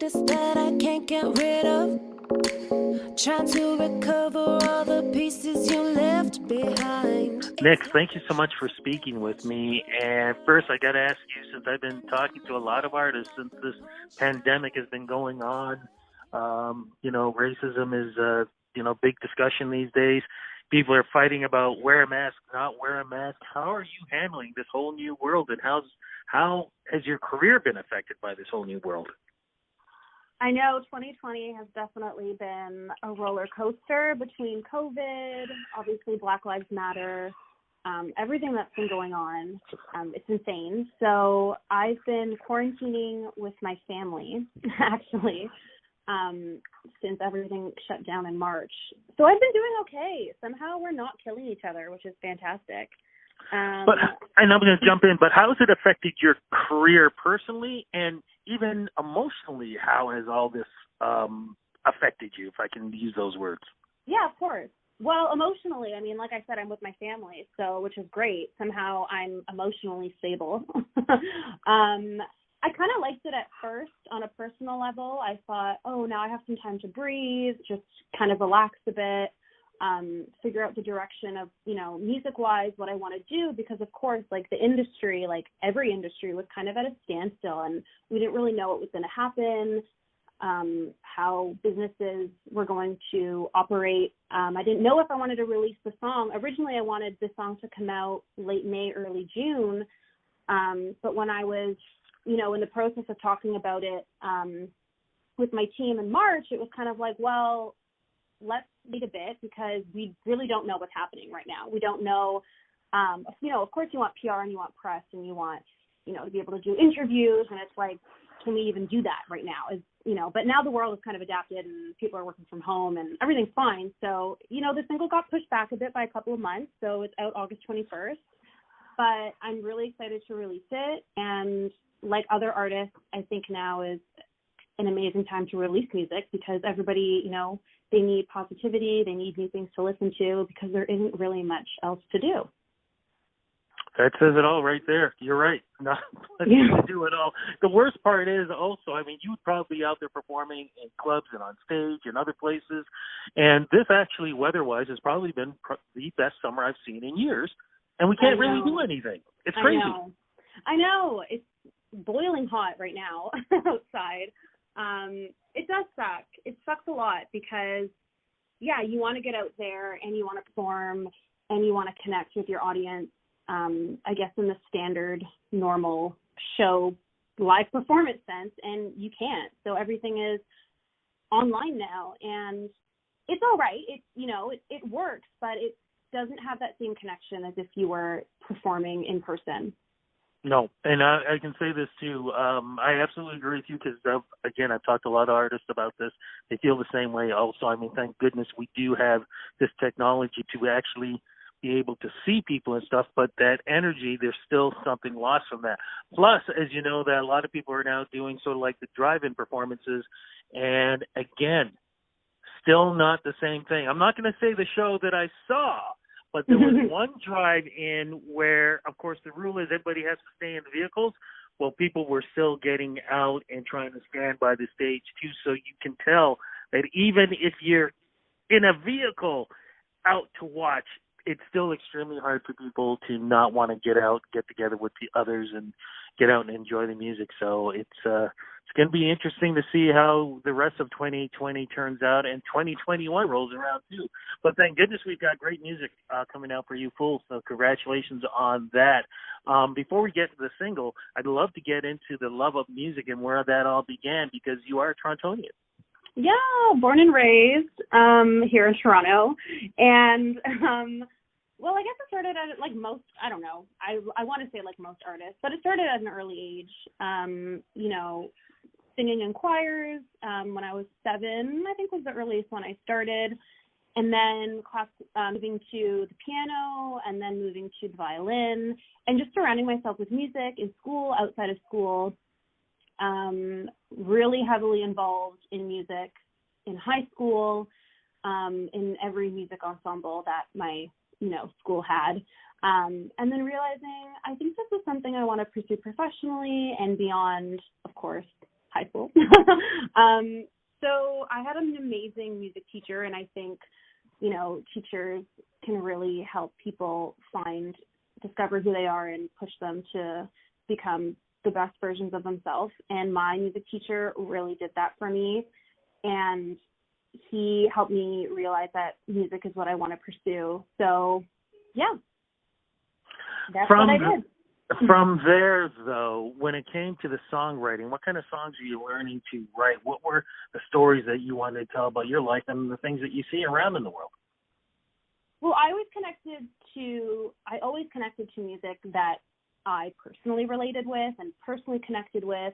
cactus that I can't get rid of. Trying to recover all the pieces you left behind. NIX, thank you so much for speaking with me. And first, I got to ask you, since I've been talking to a lot of artists since this pandemic has been going on, racism is big discussion these days. People are fighting about wear a mask, not wear a mask. How are you handling this whole new world, and how has your career been affected by this whole new world? I know 2020 has definitely been a roller coaster between COVID, obviously Black Lives Matter, everything that's been going on. It's insane. So I've been quarantining with my family, actually, since everything shut down in March. So I've been doing okay. Somehow we're not killing each other, which is fantastic. And I'm going to jump in, but how has it affected your career personally and even emotionally? How has all this affected you, if I can use those words? Yeah, of course. Well, emotionally, I mean, like I said, I'm with my family, which is great. Somehow I'm emotionally stable. I kind of liked it at first on a personal level. I thought, oh, now I have some time to breathe, just kind of relax a bit. Figure out the direction of, music-wise, what I want to do, because, of course, like the industry, like every industry was kind of at a standstill, and we didn't really know what was going to happen, how businesses were going to operate. I didn't know if I wanted to release the song. Originally, I wanted the song to come out late May, early June, but when I was, in the process of talking about it with my team in March, it was kind of like, well, let's wait a bit because we really don't know what's happening right now. We don't know, of course you want PR and you want press and you want, to be able to do interviews, and it's like, can we even do that right now? But now the world has kind of adapted and people are working from home and everything's fine. So, the single got pushed back a bit by a couple of months. So it's out August 21st, but I'm really excited to release it. And like other artists, I think now is an amazing time to release music because everybody, they need positivity, they need new things to listen to because there isn't really much else to do. That says it all right there. You're right. Not much to do it all. The worst part is also, you would probably be out there performing in clubs and on stage and other places. And this actually, weather-wise, has probably been the best summer I've seen in years. And we can't really do anything. It's crazy. I know. It's boiling hot right now outside. It does suck. It sucks a lot because, you want to get out there and you want to perform and you want to connect with your audience, I guess in the standard, normal show, live performance sense, and you can't. So everything is online now, and it's all right. It works, but it doesn't have that same connection as if you were performing in person. No, and I can say this too. I absolutely agree with you because, again, I've talked to a lot of artists about this. They feel the same way also. Thank goodness we do have this technology to actually be able to see people and stuff, but that energy, there's still something lost from that. Plus, as you know, that a lot of people are now doing sort of like the drive-in performances, and again, still not the same thing. I'm not going to say the show that I saw, but there was one drive-in where, of course, the rule is everybody has to stay in the vehicles. Well, people were still getting out and trying to stand by the stage, too. So you can tell that even if you're in a vehicle out to watch, it's still extremely hard for people to not want to get out, get together with the others, and get out and enjoy the music. So it's going to be interesting to see how the rest of 2020 turns out, and 2021 rolls around too. But thank goodness we've got great music coming out for you, Fool. So congratulations on that. Before we get to the single, I'd love to get into the love of music and where that all began, because you are a Torontonian. Yeah, born and raised here in Toronto. And, well, I guess it started at like most, I don't know, I want to say like most artists, but it started at an early age, singing in choirs when I was 7, I think was the earliest one I started. And then moving to the piano and then moving to the violin and just surrounding myself with music in school, outside of school. Really heavily involved in music in high school, in every music ensemble that my, school had. And then realizing I think this is something I want to pursue professionally and beyond, of course, high school. So I had an amazing music teacher, and I think, teachers can really help people discover who they are and push them to become the best versions of themselves. And my music teacher really did that for me. And he helped me realize that music is what I want to pursue. So, yeah, that's what I did. From there, though, when it came to the songwriting, what kind of songs are you learning to write? What were the stories that you wanted to tell about your life and the things that you see around in the world? Well, I always connected to music that I personally related with and personally connected with.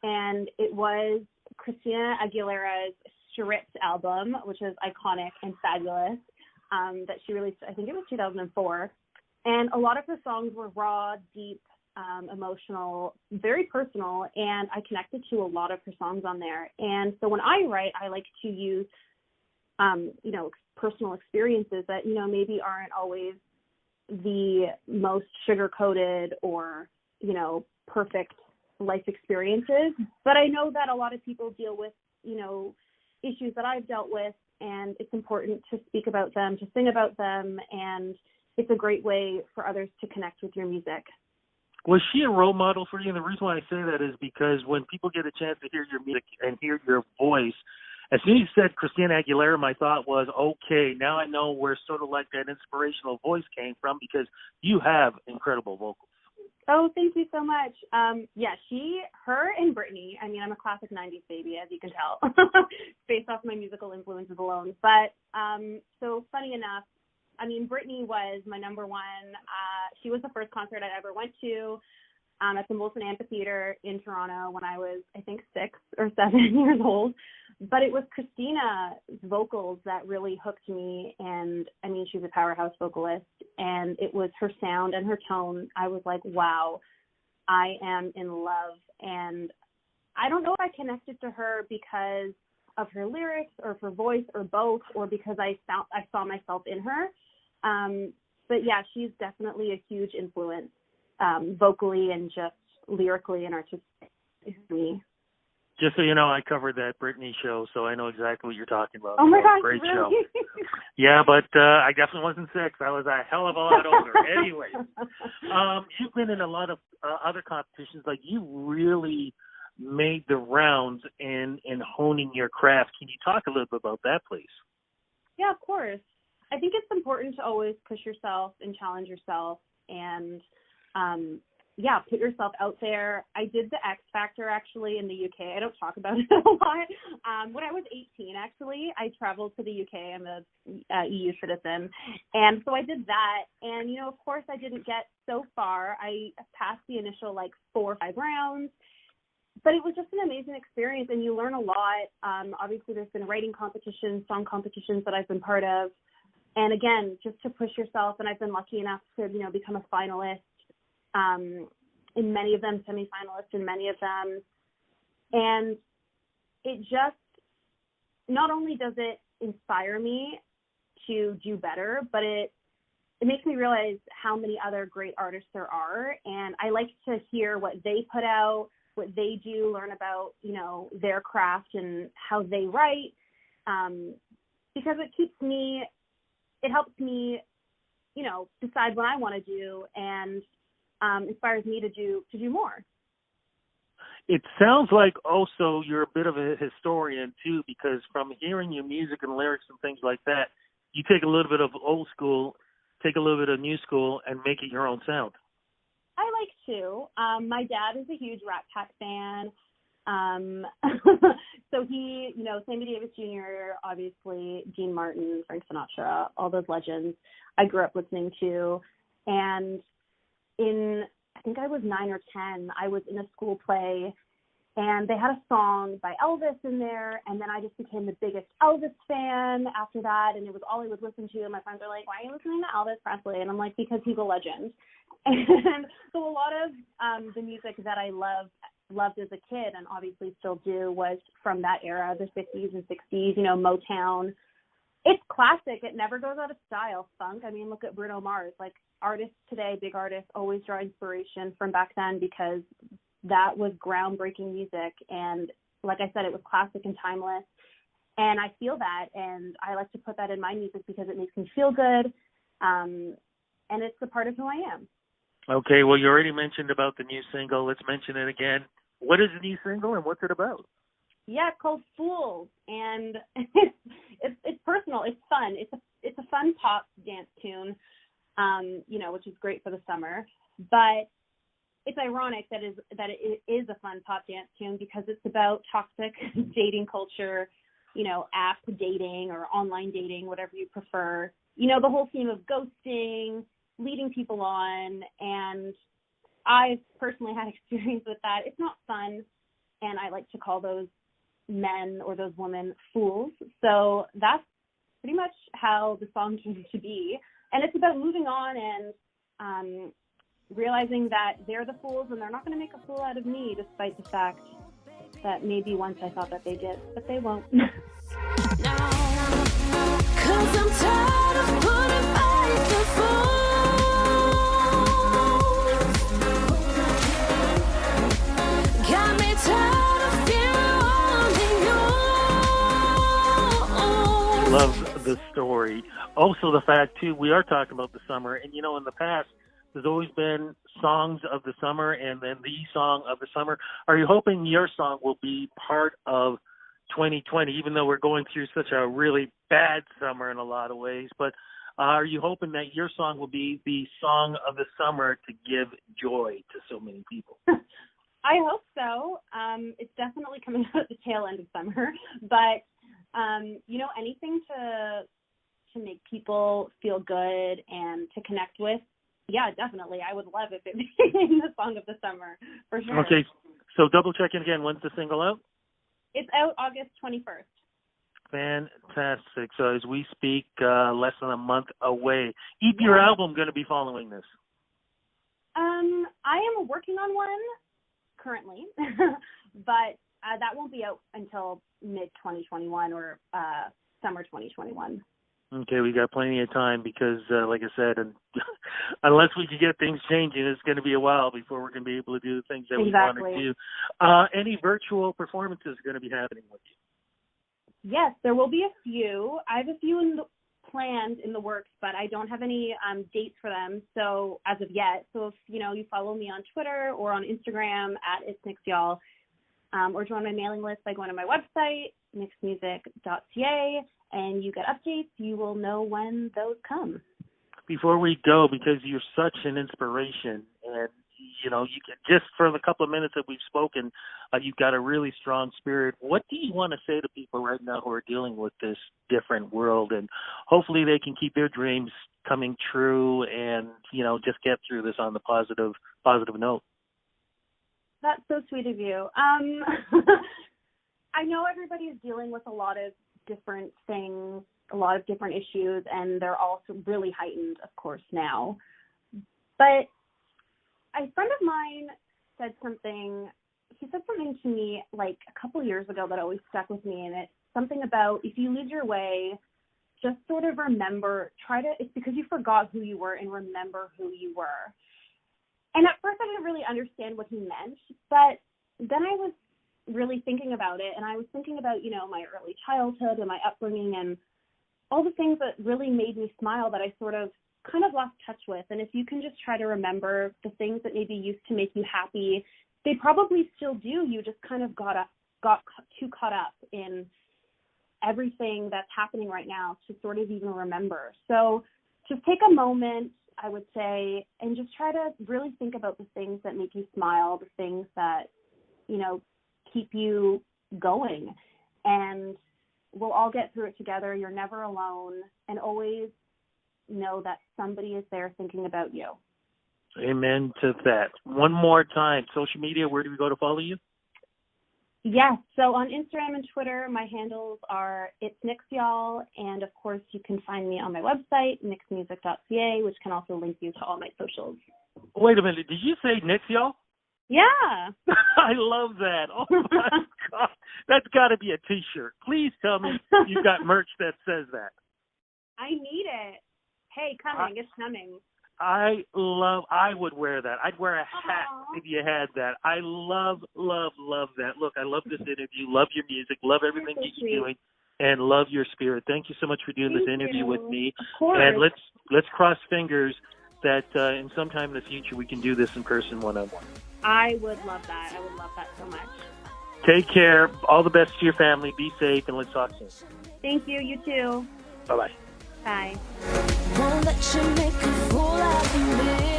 And it was Christina Aguilera's Stripped album, which is iconic and fabulous, that she released, I think it was 2004. And a lot of her songs were raw, deep, emotional, very personal, and I connected to a lot of her songs on there. And so when I write, I like to use, personal experiences that, maybe aren't always the most sugar-coated or, perfect life experiences. But I know that a lot of people deal with, issues that I've dealt with, and it's important to speak about them, to sing about them, and it's a great way for others to connect with your music. Was she a role model for you? And the reason why I say that is because when people get a chance to hear your music and hear your voice, as soon as you said Christina Aguilera, my thought was, okay, now I know where sort of like that inspirational voice came from, because you have incredible vocals. Oh, thank you so much. Her and Britney, I'm a classic 90s baby, as you can tell, based off my musical influences alone. But so funny enough, Britney was my number one. She was the first concert I ever went to at the Molson Amphitheater in Toronto when I was, I think, 6 or 7 years old. But it was Christina's vocals that really hooked me. And, she's a powerhouse vocalist. And it was her sound and her tone. I was like, wow, I am in love. And I don't know if I connected to her because of her lyrics or her voice or both, or because I saw myself in her. But yeah, she's definitely a huge influence, vocally and just lyrically and artistically. Just so you know, I covered that Britney show, so I know exactly what you're talking about. Oh my gosh, great really? show. Yeah, but I definitely wasn't 6. I was a hell of a lot older. Anyways, you've been in a lot of other competitions. Like, you really made the rounds in honing your craft. Can you talk a little bit about that, please? Yeah, of course. I think it's important to always push yourself and challenge yourself and, put yourself out there. I did the X Factor, actually, in the UK. I don't talk about it a lot. When I was 18, actually, I traveled to the UK. I'm a EU citizen. And so I did that. And, of course, I didn't get so far. I passed the initial, 4 or 5 rounds. But it was just an amazing experience, and you learn a lot. Obviously, there's been writing competitions, song competitions that I've been part of. And again, just to push yourself, and I've been lucky enough to, become a finalist in many of them, semi-finalist in many of them. And it just, not only does it inspire me to do better, but it makes me realize how many other great artists there are. And I like to hear what they put out, what they do, learn about, their craft and how they write, because it helps me, decide what I want to do, and inspires me to do more. It sounds like also you're a bit of a historian too, because from hearing your music and lyrics and things like that, you take a little bit of old school, take a little bit of new school, and make it your own sound. I like to. My dad is a huge Rat Pack fan. So he, Sammy Davis Jr., obviously, Dean Martin, Frank Sinatra, all those legends I grew up listening to. And I think I was 9 or 10, I was in a school play, and they had a song by Elvis in there, and then I just became the biggest Elvis fan after that, and it was all I would listen to, and my friends are like, why are you listening to Elvis Presley? And I'm like, because he's a legend. And so a lot of the music that I loved as a kid, and obviously still do, was from that era, the 50s and 60s, Motown. It's classic. It never goes out of style. Funk. Look at Bruno Mars. Artists today, big artists, always draw inspiration from back then because that was groundbreaking music. And like I said, it was classic and timeless. And I feel that, and I like to put that in my music because it makes me feel good, and it's a part of who I am. Okay, well, you already mentioned about the new single. Let's mention it again. What is the new single, and what's it about? Yeah, it's called Fools, and it's personal. It's fun. It's a fun pop dance tune, which is great for the summer. But it's ironic that it is a fun pop dance tune because it's about toxic dating culture, app dating or online dating, whatever you prefer. The whole theme of ghosting, leading people on, and I've personally had experience with that. It's not fun, and I like to call those men or those women fools. So that's pretty much how the song came to be. And it's about moving on and realizing that they're the fools and they're not going to make a fool out of me, despite the fact that maybe once I thought that they did, but they won't. Now, 'cause I'm tired of putting faith in fools. Got me tired of feeling only you. Love the story. Also the fact, too, we are talking about the summer. And, in the past, there's always been songs of the summer and then the song of the summer. Are you hoping your song will be part of 2020, even though we're going through such a really bad summer in a lot of ways? But are you hoping that your song will be the song of the summer to give joy to so many people? I hope so. It's definitely coming out at the tail end of summer. But, anything to make people feel good and to connect with, yeah, definitely. I would love if it became the song of the summer, for sure. Okay, so double checking again. When's the single out? It's out August 21st. Fantastic. So as we speak, less than a month away. EP or album going to be following this? I am working on one currently, but that won't be out until mid-2021 or summer 2021. Okay, we got plenty of time because, like I said, unless we can get things changing, it's going to be a while before we're going to be able to do the things that we want to do. Any virtual performances going to be happening with you? Yes, there will be a few. I have a few planned in the works, but I don't have any dates for them. So as of yet, if you follow me on Twitter or on Instagram at It's NIX Y'all, or join my mailing list by going to my website, nixmusic.ca, and you get updates. You will know when those come. Before we go, because you're such an inspiration, and you can, just for the couple of minutes that we've spoken, you've got a really strong spirit. What do you want to say to people right now who are dealing with this different world, and hopefully they can keep their dreams coming true, and just get through this on the positive note? That's so sweet of you. I know everybody is dealing with a lot of different things, a lot of different issues, and they're also really heightened, of course, now. But a friend of mine said something to me like a couple years ago that always stuck with me, and it's something about if you lose your way, just sort of remember, it's because you forgot who you were and remember who you were. And at first I didn't really understand what he meant, but then I was really thinking about it, and I was thinking about, my early childhood and my upbringing and all the things that really made me smile that I sort of kind of lost touch with. And if you can just try to remember the things that maybe used to make you happy, they probably still do. You just kind of got too caught up in everything that's happening right now to sort of even remember. So just take a moment, I would say, and just try to really think about the things that make you smile, the things that, keep you going. And we'll all get through it together. You're never alone. And always know that somebody is there thinking about you. Amen to that. One more time, social media, where do we go to follow you? Yes. So on Instagram and Twitter, my handles are It's NIX Y'all. And of course, you can find me on my website, nixmusic.ca, which can also link you to all my socials. Wait a minute. Did you say NIX Y'all? Yeah. I love that. Oh, my God. That's got to be a T-shirt. Please tell me you've got merch that says that. I need it. Hey, coming. It's coming. I would wear that. I'd wear a hat if you had that. I love that. Look, I love this interview, love your music, love everything that you're doing, and love your spirit. Thank you so much for doing this interview with me. Of course. And let's cross fingers that in some time in the future we can do this in person one-on-one. I would love that. I would love that so much. Take care. All the best to your family. Be safe, and let's talk soon. Thank you. You too. Bye-bye. Bye. Won't let you make a fool out of me.